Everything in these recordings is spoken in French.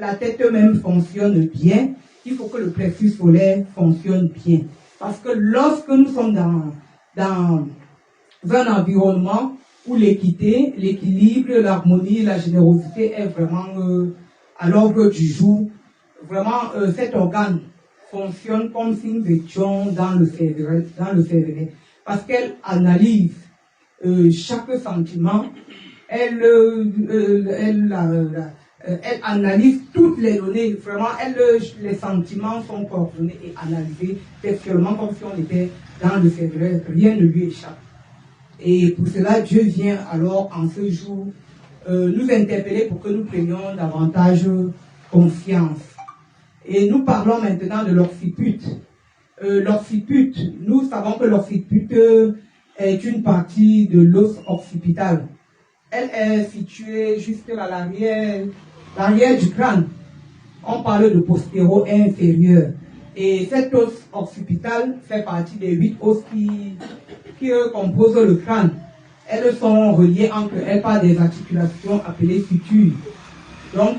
la tête même fonctionne bien, il faut que le plexus solaire fonctionne bien. Parce que lorsque nous sommes dans un environnement où l'équité, l'équilibre, l'harmonie, la générosité est vraiment à l'ordre du jour, vraiment cet organe fonctionne comme si nous étions dans le cerveau, parce qu'elle analyse chaque sentiment, elle analyse toutes les données, vraiment, les sentiments sont coordonnés et analysés textuellement comme si on était dans le cerveau, rien ne lui échappe. Et pour cela, Dieu vient alors en ce jour nous interpeller pour que nous prenions davantage confiance. Et nous parlons maintenant de l'occiput. L'occiput, nous savons que l'occiput est une partie de l'os occipital. Elle est située juste à l'arrière du crâne. On parle de postéro-inférieur. Et cet os occipital fait partie des 8 os qui composent le crâne. Elles sont reliées entre elles par des articulations appelées sutures. Donc,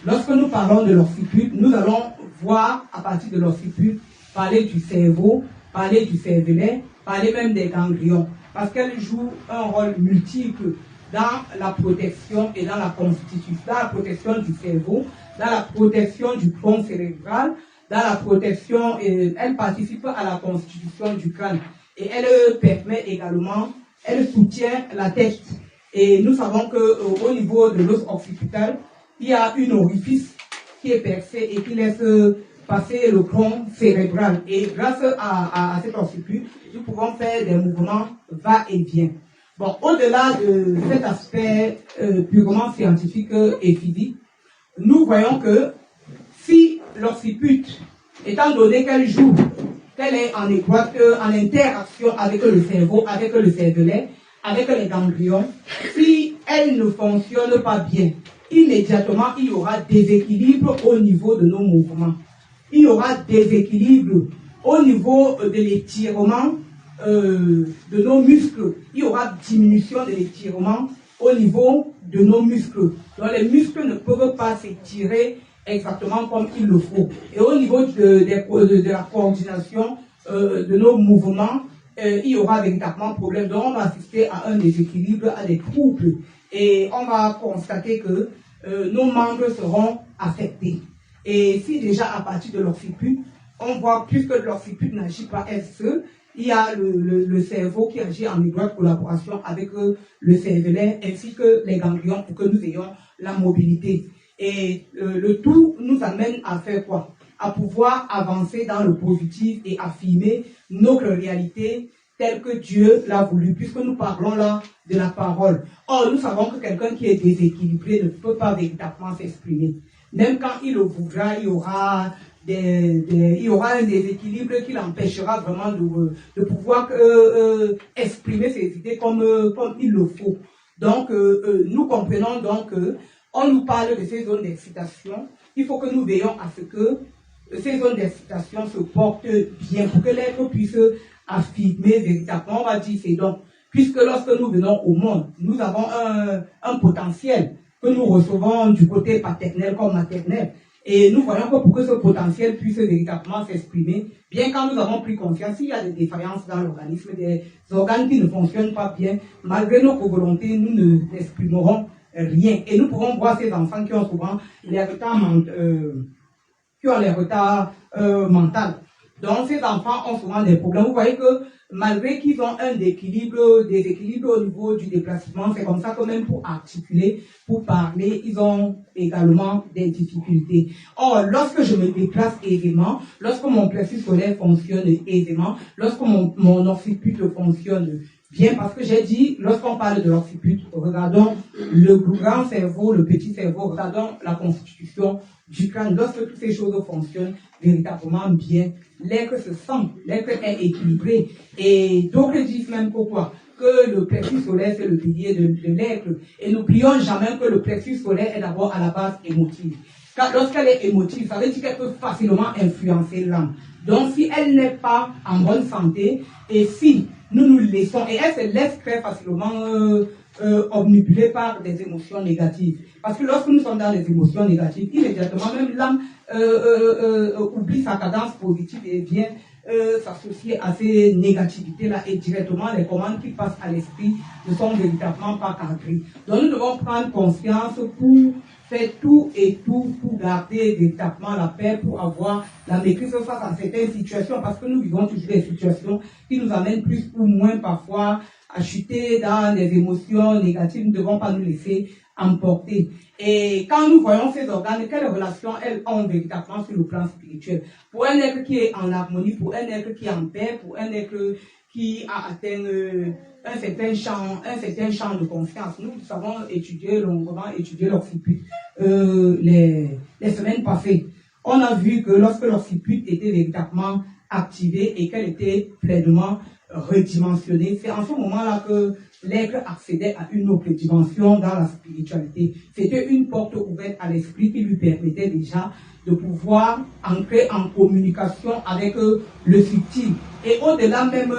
lorsque nous parlons de l'occiput, nous allons voir à partir de l'occiput parler du cerveau, parler du cervelet, parler même des ganglions. Parce qu'elle joue un rôle multiple dans la protection et dans la constitution, dans la protection du cerveau, dans la protection du tronc cérébral, dans la protection, elle participe à la constitution du crâne. Et elle permet également, elle soutient la tête. Et nous savons qu'au niveau de l'os occipital, il y a une orifice qui est percée et qui laisse passer le tronc cérébral. Et grâce à cet occiput, nous pouvons faire des mouvements va-et-vient. Bon, au-delà de cet aspect purement scientifique et physique, nous voyons que si l'occiput, étant donné qu'elle joue, qu'elle est en étroite, en interaction avec le cerveau, avec le cervelet, avec les ganglions, si elle ne fonctionne pas bien, immédiatement il y aura déséquilibre au niveau de nos mouvements. Il y aura déséquilibre au niveau de l'étirement de nos muscles. Il y aura diminution de l'étirement au niveau de nos muscles. Donc les muscles ne peuvent pas s'étirer exactement comme il le faut. Et au niveau de la coordination de nos mouvements, il y aura véritablement problème. Donc on va assister à un déséquilibre, à des troubles. Et on va constater que nos membres seront affectés. Et si déjà à partir de l'occiput, on voit puisque l'occiput n'agit pas seul, il y a le cerveau qui agit en étroite collaboration avec le cervelet ainsi que les ganglions pour que nous ayons la mobilité. Et le tout nous amène à faire quoi? À pouvoir avancer dans le positif et affirmer notre réalité telle que Dieu l'a voulu, puisque nous parlons là de la parole. Or, nous savons que quelqu'un qui est déséquilibré ne peut pas véritablement s'exprimer. Même quand il le voudra, il y aura un déséquilibre qui l'empêchera vraiment de pouvoir exprimer ses idées comme il le faut. Donc, nous comprenons donc on nous parle de ces zones d'excitation. Il faut que nous veillons à ce que ces zones d'excitation se portent bien pour que l'être puisse affirmer véritablement. On va dire c'est donc, puisque lorsque nous venons au monde, nous avons un potentiel que nous recevons du côté paternel comme maternel. Et nous voyons que pour que ce potentiel puisse véritablement s'exprimer, bien quand nous avons pris conscience, s'il y a des défaillances dans l'organisme, des organes qui ne fonctionnent pas bien, malgré nos volontés, nous n'exprimerons rien. Et nous pourrons voir ces enfants qui ont souvent les retards mentaux. Donc ces enfants ont souvent des problèmes. Vous voyez que malgré qu'ils ont un déséquilibre au niveau du déplacement, c'est comme ça que même pour articuler, pour parler, ils ont également des difficultés. Or, lorsque je me déplace aisément, lorsque mon plexus solaire fonctionne aisément, lorsque mon occiput fonctionne bien, parce que j'ai dit, lorsqu'on parle de l'occiput, regardons le grand cerveau, le petit cerveau, regardons la constitution du crâne. Lorsque toutes ces choses fonctionnent véritablement bien, l'être se sent, l'être est équilibré. Et d'autres disent même que le plexus solaire, c'est le pilier de l'être. Et n'oublions jamais que le plexus solaire est d'abord à la base émotive. Car lorsqu'elle est émotive, ça veut dire qu'elle peut facilement influencer l'âme. Donc si elle n'est pas en bonne santé, et si nous nous laissons, et elle se laisse très facilement omnibulés par des émotions négatives. Parce que lorsque nous sommes dans des émotions négatives, immédiatement, même l'âme oublie sa cadence positive et vient s'associer à ces négativités-là et directement les commandes qui passent à l'esprit ne sont véritablement pas cadrées. Donc nous devons prendre conscience pour faire tout et tout pour garder véritablement la paix, pour avoir la maîtrise face à certaines situations, parce que nous vivons toujours des situations qui nous amènent plus ou moins parfois à chuter dans des émotions négatives. Nous ne devons pas nous laisser emporter. Et quand nous voyons ces organes, quelles relations elles ont véritablement sur le plan spirituel? Pour un être qui est en harmonie, pour un être qui est en paix, pour un être qui a atteint un certain champ de confiance. Nous avons étudié longuement, l'occiput les semaines passées. On a vu que lorsque l'occiput était véritablement activé et qu'elle était pleinement redimensionnée, c'est en ce moment-là que l'être accédait à une autre dimension dans la spiritualité. C'était une porte ouverte à l'esprit qui lui permettait déjà de pouvoir entrer en communication avec le subtil. Et au-delà même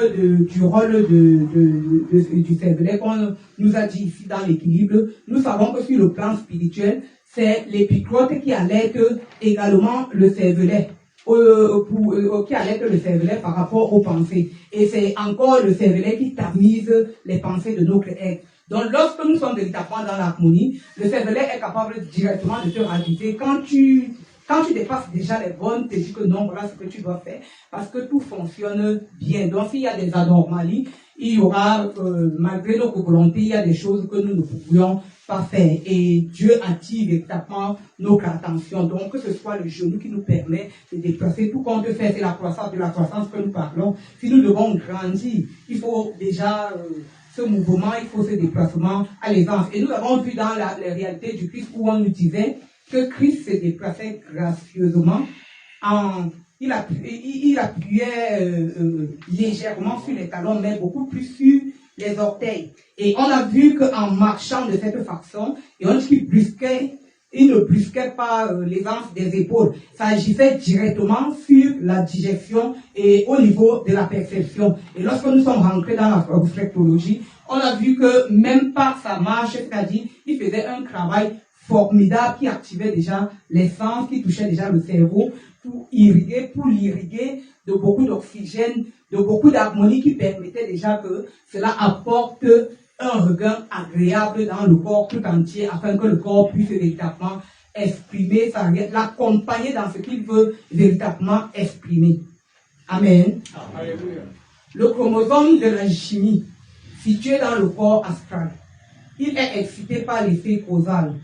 du rôle du cervelet qu'on nous a dit ici dans l'équilibre, nous savons que sur le plan spirituel, c'est l'épicrote qui allait également le cervelet. Qui allait le cervelet par rapport aux pensées. Et c'est encore le cervelet qui tamise les pensées de notre être. Donc lorsque nous sommes véritablement dans l'harmonie, le cervelet est capable directement de te raviser. Quand tu dépasses déjà les bonnes, tu te dis que non, voilà ce que tu dois faire, parce que tout fonctionne bien. Donc s'il y a des anomalies, il y aura, malgré notre volonté, il y a des choses que nous ne pourrions pas faire. Et Dieu attire véritablement notre attention. Donc, que ce soit le genou qui nous permet de déplacer, tout compte fait, c'est la croissance de la croissance que nous parlons. Si nous devons grandir, il faut déjà ce mouvement, il faut ce déplacement à l'aisance. Et nous avons vu dans la réalité du Christ où on nous disait que Christ se déplaçait gracieusement il appuyait légèrement sur les talons, mais beaucoup plus sur les orteils. Et on a vu qu'en marchant de cette façon, et on dit il ne brusquait pas l'aisance des épaules. Ça agissait directement sur la digestion et au niveau de la perception. Et lorsque nous sommes rentrés dans la réflexologie, on a vu que même par sa marche, c'est-à-dire, il faisait un travail formidable qui activait déjà les sens, qui touchait déjà le cerveau, pour l'irriguer de beaucoup d'oxygène, de beaucoup d'harmonie qui permettait déjà que cela apporte un regain agréable dans le corps tout entier afin que le corps puisse véritablement exprimer, l'accompagner dans ce qu'il veut véritablement exprimer. Amen. Alléluia. Le chromosome de la chimie, situé dans le corps astral, il est excité par l'effet causal.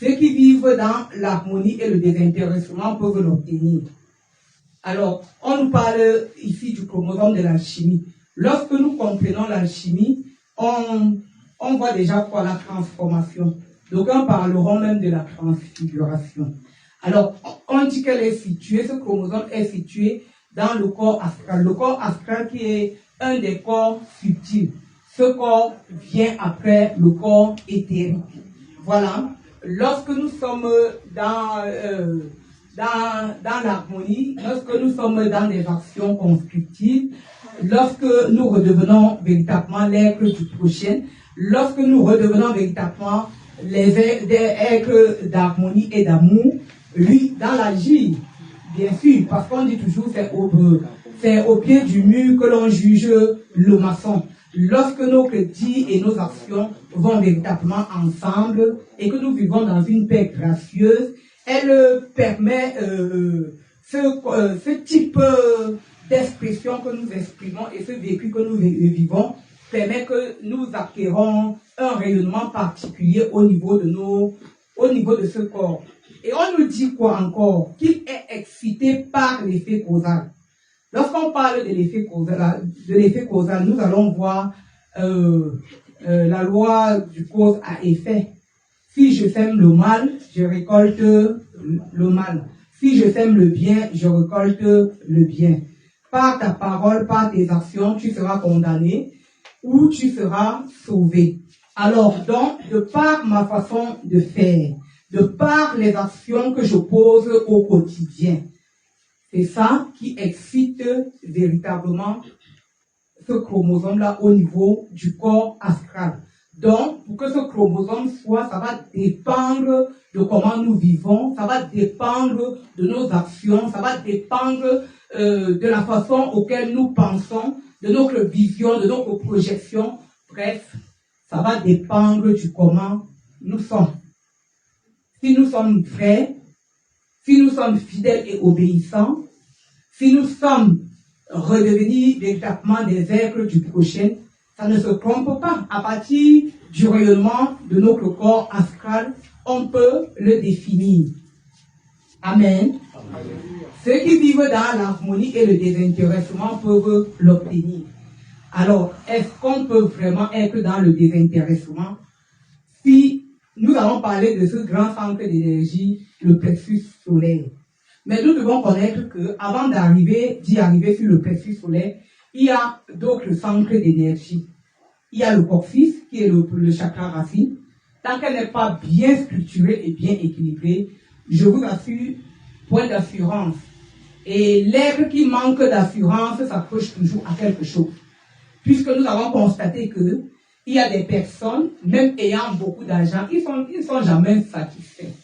Ceux qui vivent dans l'harmonie et le désintéressement peuvent l'obtenir. Alors, on nous parle ici du chromosome de l'alchimie. Lorsque nous comprenons l'alchimie, on voit déjà quoi? La transformation. D'aucuns parleront même de la transfiguration. Alors, on dit qu'elle est située, ce chromosome est situé dans le corps astral. Le corps astral qui est un des corps subtils. Ce corps vient après le corps éthérique. Voilà. Lorsque nous sommes dans l'harmonie, lorsque nous sommes dans des actions constructives, lorsque nous redevenons véritablement l'être du prochain, lorsque nous redevenons véritablement des êtres d'harmonie et d'amour, lui, dans l'agir, bien sûr, parce qu'on dit toujours c'est au pied du mur que l'on juge le maçon. Lorsque nos dits et nos actions vont véritablement ensemble et que nous vivons dans une paix gracieuse, elle permet ce type d'expression que nous exprimons et ce vécu que nous vivons permet que nous acquérons un rayonnement particulier au niveau de ce corps. Et on nous dit quoi encore? Qu'il est excité par l'effet causal. Lorsqu'on parle de l'effet causal, nous allons voir la loi du cause à effet. Si je sème le mal, je récolte le mal. Si je sème le bien, je récolte le bien. Par ta parole, par tes actions, tu seras condamné ou tu seras sauvé. Alors, donc, de par ma façon de faire, de par les actions que je pose au quotidien, c'est ça qui excite véritablement ce chromosome-là au niveau du corps astral. Donc, pour que ce chromosome soit, ça va dépendre de comment nous vivons, ça va dépendre de nos actions, ça va dépendre de la façon auquel nous pensons, de notre vision, de notre projection. Bref, ça va dépendre du comment nous sommes. Si nous sommes vrais, si nous sommes fidèles et obéissants, si nous sommes redevenus véritablement des êtres du prochain, ça ne se trompe pas. À partir du rayonnement de notre corps astral, on peut le définir. Amen. Amen. Ceux qui vivent dans l'harmonie et le désintéressement peuvent l'obtenir. Alors, est-ce qu'on peut vraiment être dans le désintéressement si nous allons parler de ce grand centre d'énergie, le plexus solaire? Mais nous devons connaître qu'avant d'y arriver sur le plexus solaire, il y a d'autres centres d'énergie. Il y a le coccyx, qui est le chakra racine. Tant qu'elle n'est pas bien structurée et bien équilibrée, je vous assure, point d'assurance. Et l'être qui manque d'assurance s'accroche toujours à quelque chose. Puisque nous avons constaté qu'il y a des personnes, même ayant beaucoup d'argent, ils ne sont jamais satisfaits.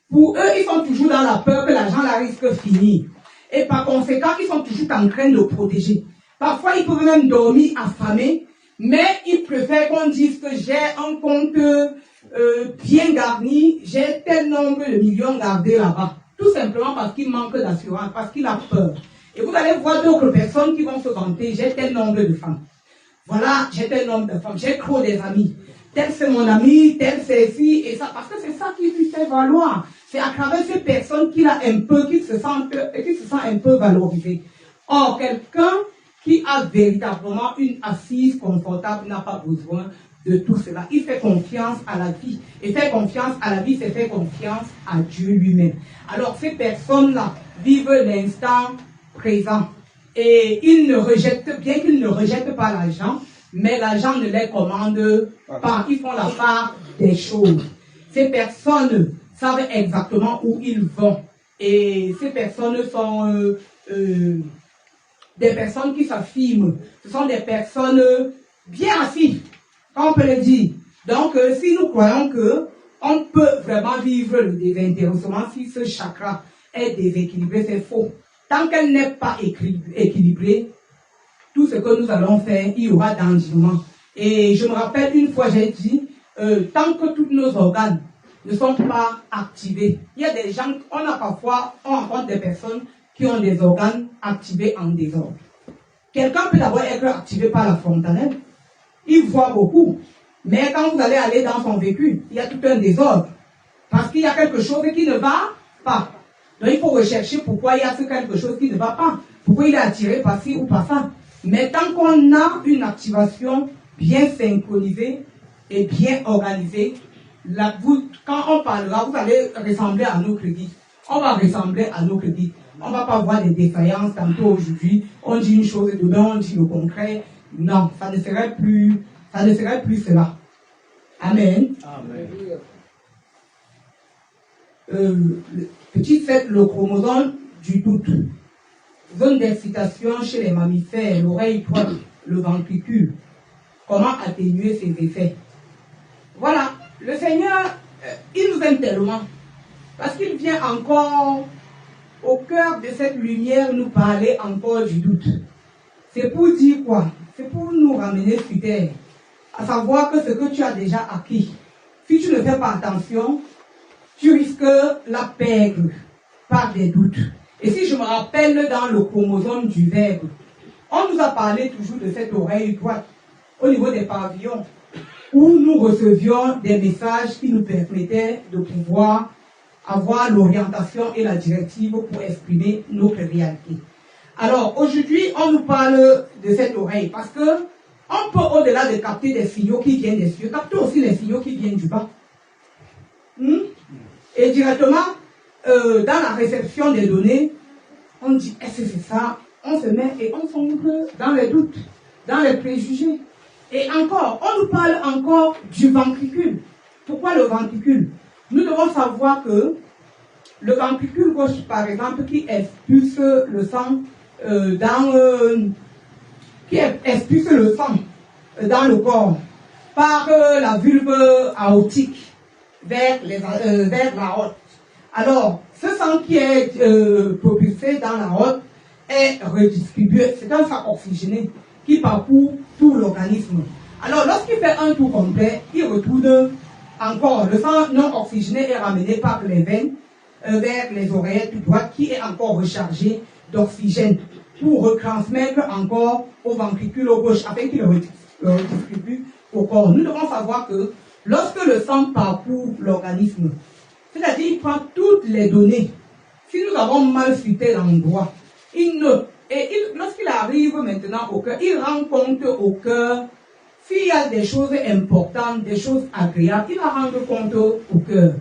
Pour eux, ils sont toujours dans la peur que l'argent la risque finir. Et par conséquent, ils sont toujours en train de protéger. Parfois, ils peuvent même dormir affamés, mais ils préfèrent qu'on dise que j'ai un compte bien garni, j'ai tel nombre de millions gardés là-bas. Tout simplement parce qu'il manque d'assurance, parce qu'il a peur. Et vous allez voir d'autres personnes qui vont se vanter, j'ai tel nombre de femmes. Voilà, j'ai tel nombre de femmes, j'ai trop des amis. Tel c'est mon ami, tel c'est ci, et ça, parce que c'est ça qui lui fait valoir. C'est à travers ces personnes qu'il a un peu, qu'il se sent un peu valorisé. Or, quelqu'un qui a véritablement une assise confortable n'a pas besoin de tout cela. Il fait confiance à la vie. Et faire confiance à la vie, c'est faire confiance à Dieu lui-même. Alors, ces personnes-là vivent l'instant présent. Et ils ne rejettent, bien qu'ils ne rejettent pas l'argent, mais l'argent ne les commande pas. Ils font la part des choses. Ces personnes savent exactement où ils vont. Et ces personnes sont des personnes qui s'affirment. Ce sont des personnes bien assises, comme on peut le dire. Donc, si nous croyons qu'on peut vraiment vivre le désintéressement, si ce chakra est déséquilibré, c'est faux. Tant qu'elle n'est pas équilibrée, tout ce que nous allons faire, il y aura d'endurement. Et je me rappelle, une fois j'ai dit, tant que tous nos organes ne sont pas activés, il y a des gens, on rencontre des personnes qui ont des organes activés en désordre. Quelqu'un peut d'abord être activé par la fontanelle, il voit beaucoup, mais quand vous allez aller dans son vécu, il y a tout un désordre, parce qu'il y a quelque chose qui ne va pas. Donc il faut rechercher pourquoi il y a quelque chose qui ne va pas, pourquoi il est attiré par ci ou par ça. Mais tant qu'on a une activation bien synchronisée et bien organisée, quand on parlera, vous allez ressembler à nos crédits. On va ressembler à nos crédits. On ne va pas voir des défaillances tantôt aujourd'hui. On dit une chose et demain on dit le concret. Non, ça ne serait plus cela. Amen. Amen. Petit 7, le chromosome du doute. Zone d'excitation chez les mammifères, l'oreille droite, le ventricule. Comment atténuer ces effets? Voilà, le Seigneur, il nous aime tellement, parce qu'il vient encore au cœur de cette lumière nous parler encore du doute. C'est pour dire quoi? C'est pour nous ramener sur terre, à savoir que ce que tu as déjà acquis, si tu ne fais pas attention, tu risques la perdre par des doutes. Et si je me rappelle dans le chromosome du Verbe, on nous a parlé toujours de cette oreille droite au niveau des pavillons, où nous recevions des messages qui nous permettaient de pouvoir avoir l'orientation et la directive pour exprimer notre réalité. Alors aujourd'hui, on nous parle de cette oreille parce que on peut, au-delà de capter des signaux qui viennent des cieux, capter aussi les signaux qui viennent du bas. Et directement, dans la réception des données, on dit, est-ce que c'est ça? On se met et on sombre dans les doutes, dans les préjugés. Et encore, on nous parle encore du ventricule. Pourquoi le ventricule? Nous devons savoir que le ventricule gauche, par exemple, qui expulse le sang dans le corps, par la vulve aortique vers l'aorte. Alors, ce sang qui est propulsé dans l'aorte est redistribué. C'est un sang oxygéné qui parcourt tout l'organisme. Alors, lorsqu'il fait un tour complet, il retourne encore. Le sang non oxygéné est ramené par les veines vers les oreillettes droites qui est encore rechargé d'oxygène pour retransmettre encore au ventricule gauche afin qu'il le redistribue au corps. Nous devons savoir que lorsque le sang parcourt l'organisme, c'est-à-dire il prend toutes les données, si nous avons mal sur tel endroit, lorsqu'il arrive maintenant au cœur, il rend compte au cœur s'il y a des choses importantes, des choses agréables, il va rendre compte au cœur.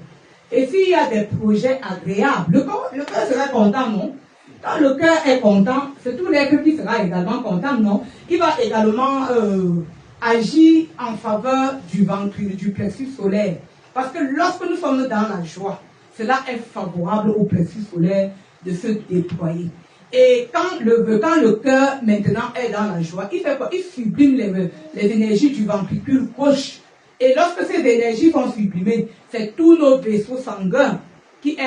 Et s'il y a des projets agréables, le cœur sera content, non? Quand le cœur est content, c'est tout l'être qui sera également content, non? Il va également agir en faveur du ventricule, du plexus solaire. Parce que lorsque nous sommes dans la joie, cela est favorable au plexus solaire de se déployer. Et quand le cœur maintenant est dans la joie, il fait quoi? Il sublime les énergies du ventricule gauche. Et lorsque ces énergies sont sublimées, c'est tous nos vaisseaux sanguins qui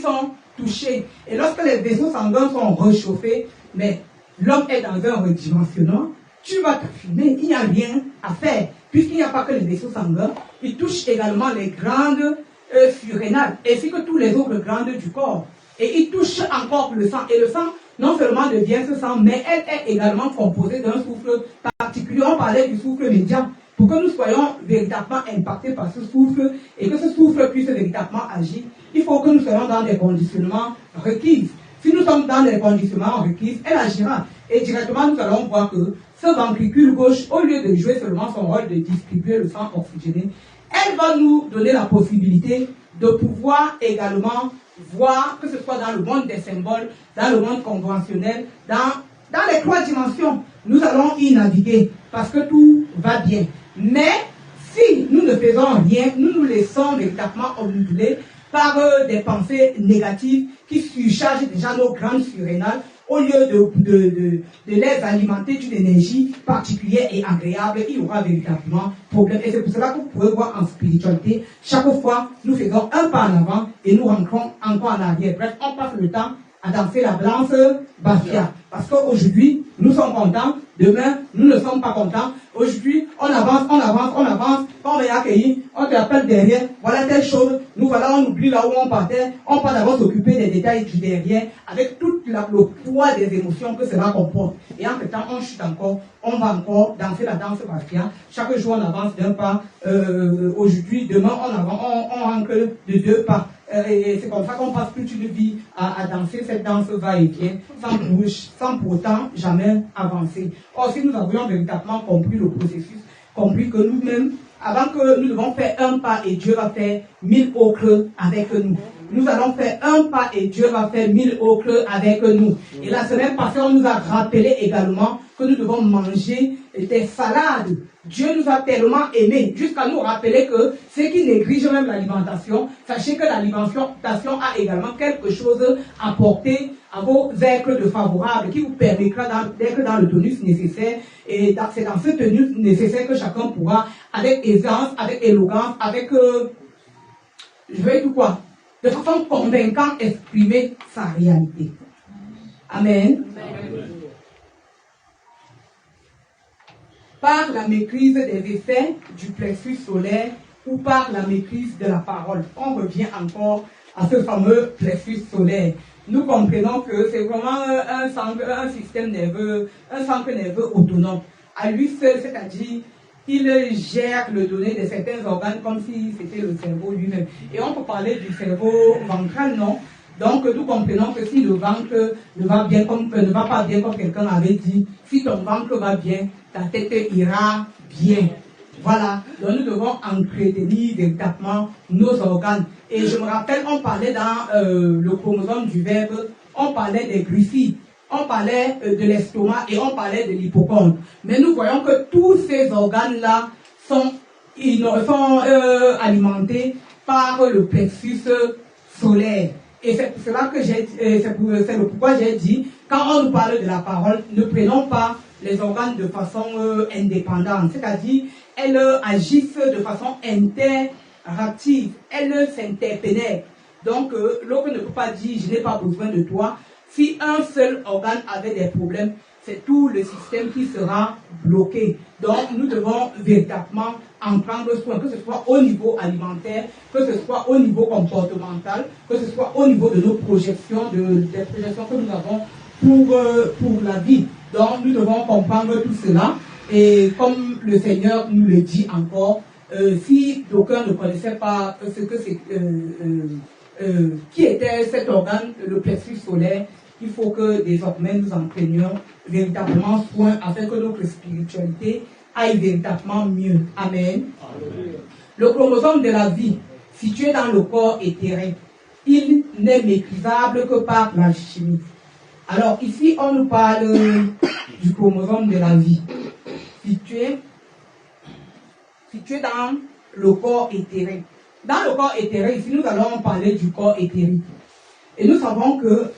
sont touchés. Et lorsque les vaisseaux sanguins sont réchauffés, mais l'homme est dans un redimensionnement, tu vas t'affirmer, il n'y a rien à faire. Puisqu'il n'y a pas que les vaisseaux sanguins, il touche également les glandes surrénales, ainsi que tous les autres glandes du corps. Et il touche encore le sang. Et le sang, non seulement devient ce sang, mais elle est également composée d'un souffle particulier. On parlait du souffle médian. Pour que nous soyons véritablement impactés par ce souffle et que ce souffle puisse véritablement agir, il faut que nous soyons dans des conditionnements requis. Si nous sommes dans des conditionnements requis, elle agira. Et directement, nous allons voir que ce ventricule gauche, au lieu de jouer seulement son rôle de distribuer le sang oxygéné, elle va nous donner la possibilité de pouvoir également voir, que ce soit dans le monde des symboles, dans le monde conventionnel, dans les 3 dimensions, nous allons y naviguer parce que tout va bien. Mais si nous ne faisons rien, nous nous laissons véritablement omnubiler par des pensées négatives qui surchargent déjà nos glandes surrénales au lieu de les alimenter d'une énergie particulière et agréable, il y aura véritablement problème. Et c'est pour cela que vous pouvez voir en spiritualité, chaque fois, nous faisons un pas en avant et nous rentrons encore en arrière. Bref, on passe le temps à danser la danse Bafia. Parce qu'aujourd'hui, nous sommes contents. Demain, nous ne sommes pas contents. Aujourd'hui, on avance, on avance, on avance. Quand on est accueilli, on te appelle derrière. Voilà telle chose. Nous voilà, on oublie là où on partait. On part d'abord s'occuper des détails du derrière avec tout le poids des émotions que cela comporte. Et en fait, on chute encore. On va encore danser la danse Bafia. Chaque jour, on avance d'un pas. Aujourd'hui, demain, on rentre de 2 pas. Et c'est comme ça qu'on passe toute une vie à danser cette danse va-et-vient, sans pour autant jamais avancer. Or, si nous avions véritablement compris le processus, compris que nous-mêmes, avant que nous devons faire un pas et Dieu va faire 1000 autres avec nous. Nous allons faire un pas et Dieu va faire 1000 autres avec nous. Et la semaine passée, on nous a rappelé également que nous devons manger des salades. Dieu nous a tellement aimés jusqu'à nous rappeler que ceux qui négligent même l'alimentation, sachez que l'alimentation a également quelque chose à porter à vos êtres de favorables qui vous permettra d'être dans le tonus nécessaire. Et c'est dans ce tonus nécessaire que chacun pourra, avec aisance, avec élégance, avec, je vais tout quoi, de façon convaincante, exprimer sa réalité. Amen. Amen. Par la maîtrise des effets du plexus solaire ou par la maîtrise de la parole. On revient encore à ce fameux plexus solaire. Nous comprenons que c'est vraiment un système nerveux, un centre nerveux autonome. À lui seul, c'est-à-dire, il gère le données de certains organes comme si c'était le cerveau lui-même. Et on peut parler du cerveau ventral, non? Donc, nous comprenons que si le ventre ne va pas bien, comme quelqu'un avait dit, si ton ventre va bien, ta tête ira bien. Voilà. Donc, nous devons entretenir véritablement nos organes. Et je me rappelle, on parlait dans le chromosome du verbe, on parlait des glucides, on parlait de l'estomac et on parlait de l'hippocampe. Mais nous voyons que tous ces organes-là sont alimentés par le plexus solaire. Et c'est pour cela que c'est pourquoi j'ai dit, quand on nous parle de la parole, ne prenons pas les organes de façon indépendante, c'est-à-dire elles agissent de façon interactive, elles s'interpénètrent. Donc l'autre ne peut pas dire je n'ai pas besoin de toi. Si un seul organe avait des problèmes, c'est tout le système qui sera bloqué. Donc nous devons véritablement en prendre soin, que ce soit au niveau alimentaire, que ce soit au niveau comportemental, que ce soit au niveau de nos projections, des projections que nous avons pour la vie. Donc nous devons comprendre tout cela. Et comme le Seigneur nous le dit encore, si d'aucuns ne connaissaient pas ce que c'est, qui était cet organe, le plexus solaire, il faut que désormais nous en prenions véritablement soin afin que notre spiritualité aille véritablement mieux. Amen. Amen. Le chromosome de la vie, situé dans le corps éthéré, il n'est maîtrisable que par la chimie. Alors ici, on nous parle du chromosome de la vie, situé dans le corps éthéré. Dans le corps éthéré, ici, nous allons parler du corps éthérique. Et nous savons que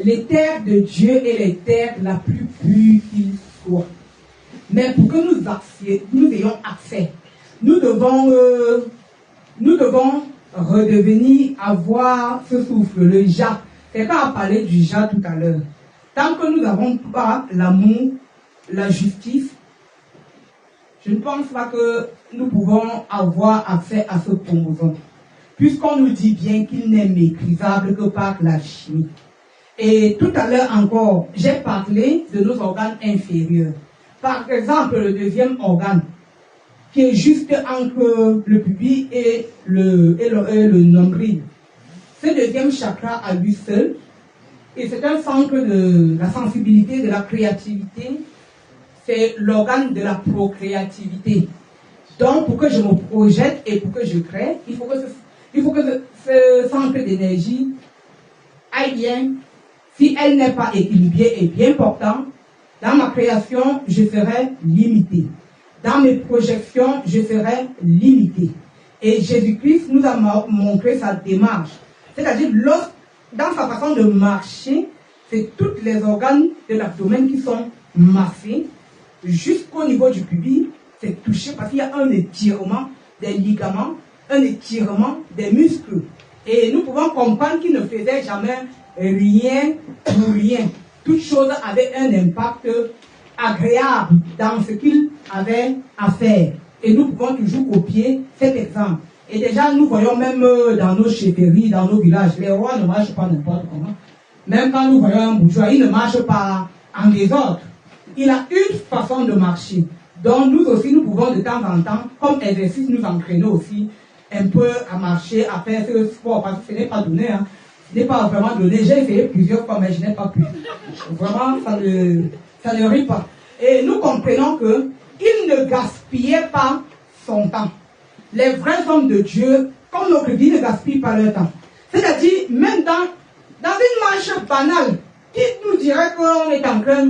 l'éther de Dieu est l'éther la plus pure qu'il soit. Mais pour que nous ayons accès, nous devons redevenir, avoir ce souffle, le ja. Quelqu'un a parlé du ja tout à l'heure. Tant que nous n'avons pas l'amour, la justice, je ne pense pas que nous pouvons avoir accès à ce chromosome. Puisqu'on nous dit bien qu'il n'est maîtrisable que par la chimie. Et tout à l'heure encore, j'ai parlé de nos organes inférieurs. Par exemple, le deuxième organe, qui est juste entre le pubis et le nombril. Ce deuxième chakra à lui seul, et c'est un centre de la sensibilité, de la créativité, c'est l'organe de la procréativité. Donc, pour que je me projette et pour que je crée, il faut que ce centre d'énergie aille bien. Si elle n'est pas équilibrée et bien portante, dans ma création, je serai limité. Dans mes projections, je serai limité. Et Jésus-Christ nous a montré sa démarche. C'est-à-dire, dans sa façon de marcher, c'est tous les organes de l'abdomen qui sont massés. Jusqu'au niveau du pubis, c'est touché parce qu'il y a un étirement des ligaments, un étirement des muscles. Et nous pouvons comprendre qu'il ne faisait jamais rien pour rien. Toute chose avait un impact agréable dans ce qu'il avait à faire. Et nous pouvons toujours copier cet exemple. Et déjà, nous voyons même dans nos chefferies, dans nos villages, les rois ne marchent pas n'importe comment. Même quand nous voyons un bourgeois, il ne marche pas en désordre. Il a une façon de marcher. Donc nous aussi, nous pouvons de temps en temps, comme exercice, nous entraîner aussi un peu à marcher, à faire ce sport, parce que ce n'est pas donné. Hein. Ce n'est pas vraiment donné. J'ai essayé plusieurs fois, mais je n'ai pas pu. Vraiment, ça ne rit pas. Et nous comprenons qu'il ne gaspillait pas son temps. Les vrais hommes de Dieu, comme notre vie, ne gaspillent pas leur temps. C'est-à-dire, même dans une marche banale, qui nous dirait qu'il est en train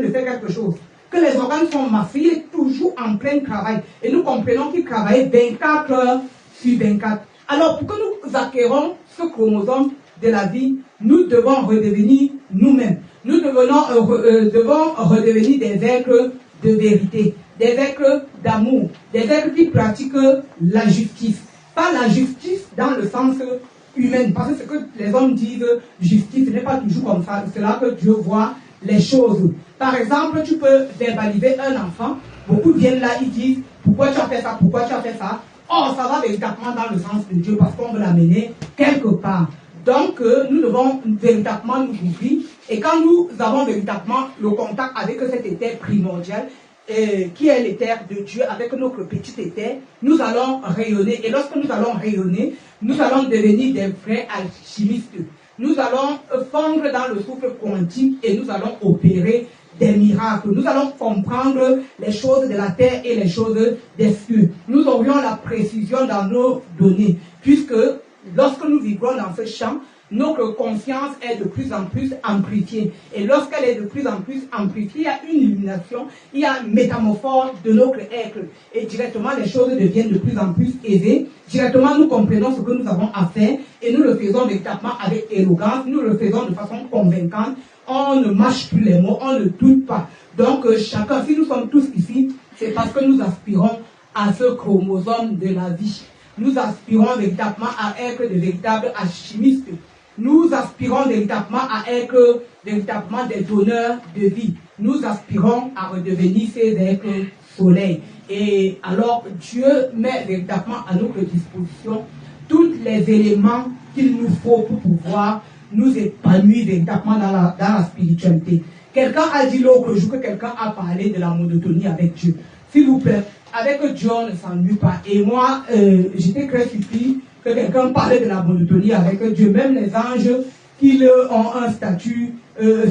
de faire quelque chose, que les organes sont massés, il est toujours en plein travail. Et nous comprenons qu'il travaille 24 heures sur 24. Alors, pour que nous acquérons ce chromosome de la vie, nous devons redevenir nous-mêmes. Nous devons redevenir des êtres de vérité, des êtres d'amour, des êtres qui pratiquent la justice. Pas la justice dans le sens humaine, parce que ce que les hommes disent, justice, ce n'est pas toujours comme ça. C'est là que Dieu voit les choses. Par exemple, tu peux verbaliser un enfant, beaucoup viennent là, ils disent, pourquoi tu as fait ça, pourquoi tu as fait ça. Or, ça va véritablement dans le sens de Dieu, parce qu'on veut l'amener quelque part. Donc, nous devons véritablement nous ouvrir. Et quand nous avons véritablement le contact avec cet éther primordial, qui est l'éther de Dieu, avec notre petit éther, nous allons rayonner. Et lorsque nous allons rayonner, nous allons devenir des vrais alchimistes. Nous allons fondre dans le souffle quantique et nous allons opérer des miracles. Nous allons comprendre les choses de la terre et les choses des cieux. Nous aurions la précision dans nos données, puisque lorsque nous vivrons dans ce champ, notre conscience est de plus en plus amplifiée. Et lorsqu'elle est de plus en plus amplifiée, il y a une illumination, il y a une métamorphose de notre être. Et directement, les choses deviennent de plus en plus aisées. Directement, nous comprenons ce que nous avons à faire et nous le faisons véritablement avec élégance, nous le faisons de façon convaincante. On ne mâche plus les mots, on ne doute pas. Donc chacun, si nous sommes tous ici, c'est parce que nous aspirons à ce chromosome de la vie. Nous aspirons véritablement à être de véritables alchimistes. Nous aspirons véritablement à être véritablement des donneurs de vie. Nous aspirons à redevenir ces êtres soleil. Et alors Dieu met véritablement à notre disposition tous les éléments qu'il nous faut pour pouvoir nous épanouir véritablement dans la spiritualité. Quelqu'un a dit l'autre jour que quelqu'un a parlé de la monotonie avec Dieu. S'il vous plaît, avec Dieu on ne s'ennuie pas. Et moi, j'étais très surpris que quelqu'un parlait de la monotonie avec Dieu. Même les anges qui ont un statut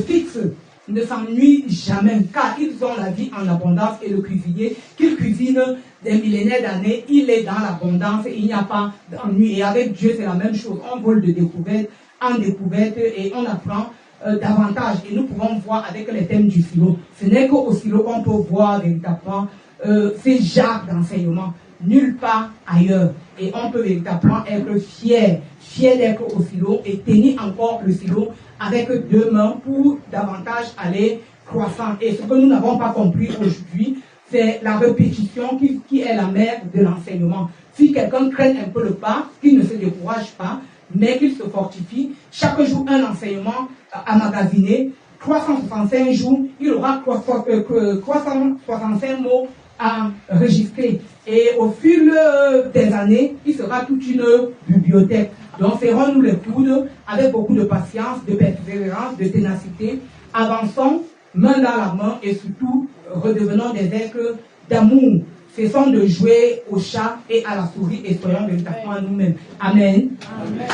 fixe ne s'ennuient jamais, car ils ont la vie en abondance. Et le cuisinier, qu'il cuisine des millénaires d'années, il est dans l'abondance et il n'y a pas d'ennui. Et avec Dieu, c'est la même chose. On vole de découverte en découverte et on apprend davantage. Et nous pouvons voir avec les thèmes du silo. Ce n'est qu'au silo qu'on peut voir véritablement ces genres d'enseignement. Nulle part ailleurs. Et on peut véritablement être fier d'être au silo et tenir encore le silo avec deux mains pour davantage aller croissant. Et ce que nous n'avons pas compris aujourd'hui, c'est la répétition qui est la mère de l'enseignement. Si quelqu'un craint un peu le pas, qu'il ne se décourage pas, mais qu'il se fortifie, chaque jour un enseignement emmagasiné, 365 jours, il aura 365 mots à enregistrer. Et au fil des années, il sera toute une bibliothèque. Donc serrons-nous les coudes avec beaucoup de patience, de persévérance, de ténacité. Avançons, main dans la main et surtout redevenons des êtres d'amour. Cessons de jouer au chat et à la souris et soyons véritablement nous-mêmes. Amen. Amen.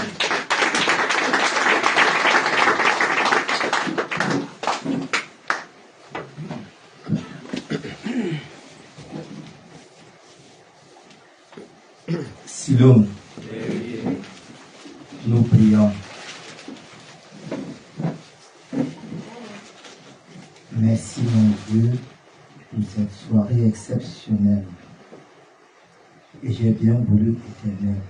Silo, nous prions. Merci mon Dieu pour cette soirée exceptionnelle. Et j'ai bien voulu, Éternel,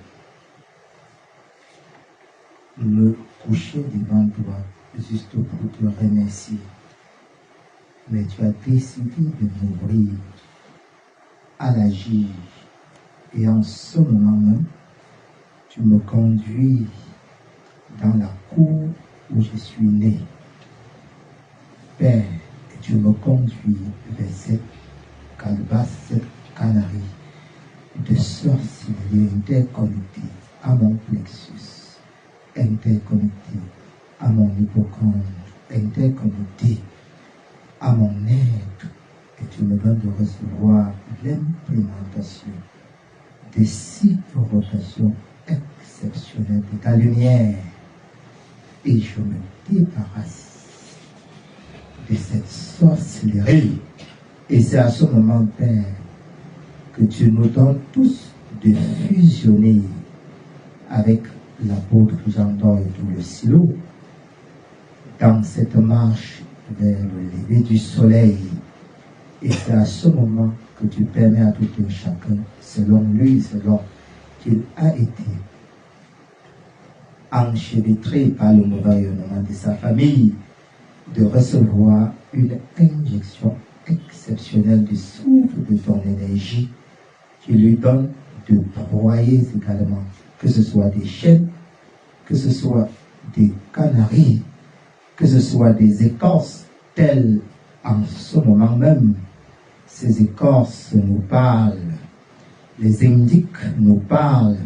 me coucher devant toi juste pour te remercier. Mais tu as décidé de m'ouvrir à l'agir. Et en ce moment même, tu me conduis dans la cour où je suis né. Père, et tu me conduis vers cette calebasse, cette canarie de sorcellerie interconnectée à mon plexus, interconnectée à mon hippocampe, interconnectée à mon être. Et tu me donnes de recevoir l'implémentation des 6 rotations exceptionnelles de ta lumière. Et je me débarrasse de cette sorcellerie. Et c'est à ce moment, Père, que tu nous donnes tous de fusionner avec l'apôtre Jean-Doy et tout le silo dans cette marche vers le lever du soleil. Et c'est à ce moment que tu permets à tout un chacun, selon lui, selon qu'il a été enchevêtré par le mauvais rayonnement de sa famille, de recevoir une injection exceptionnelle du souffle de ton énergie qui lui donne de broyer également, que ce soit des chênes, que ce soit des canaries, que ce soit des écorces, telles en ce moment même. Ces écorces nous parlent, les indiques nous parlent,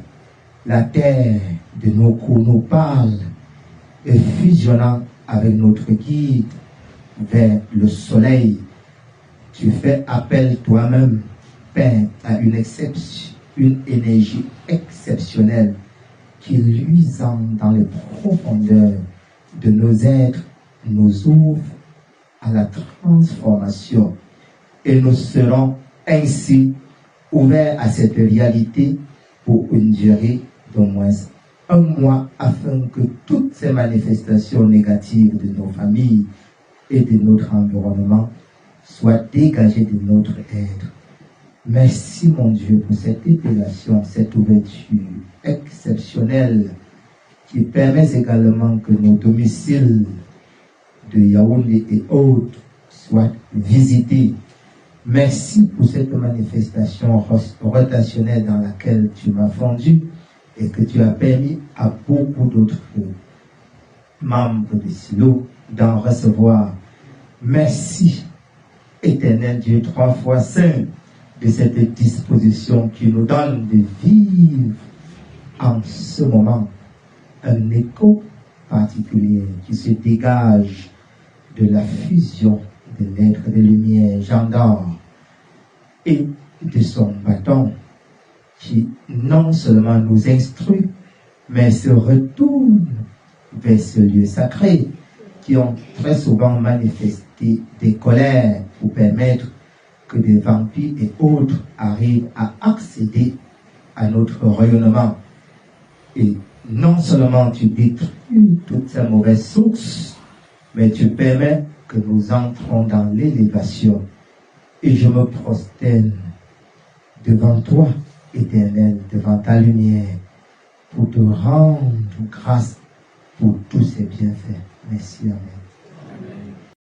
la terre de nos coups nous parle, et fusionnant avec notre guide vers le soleil, tu fais appel toi-même, Père, à une énergie exceptionnelle qui luisant dans les profondeurs de nos êtres nous ouvre à la transformation. Et nous serons ainsi ouverts à cette réalité pour une durée d'au moins 1 mois afin que toutes ces manifestations négatives de nos familles et de notre environnement soient dégagées de notre être. Merci mon Dieu pour cette épilation, cette ouverture exceptionnelle qui permet également que nos domiciles de Yaoundé et autres soit visité. Merci pour cette manifestation rotationnelle dans laquelle tu m'as fondu et que tu as permis à beaucoup d'autres membres de Silo d'en recevoir. Merci, Éternel Dieu, 3 fois saint, de cette disposition qui nous donne de vivre en ce moment un écho particulier qui se dégage de la fusion de l'être de lumière, Jean d'Or, et de son bâton qui non seulement nous instruit, mais se retourne vers ce lieu sacré qui ont très souvent manifesté des colères pour permettre que des vampires et autres arrivent à accéder à notre rayonnement. Et non seulement tu détruis toutes ces mauvaises sources, mais tu permets que nous entrons dans l'élévation. Et je me prosterne devant toi, Éternel, devant ta lumière, pour te rendre grâce pour tous ces bienfaits. Merci, Amen.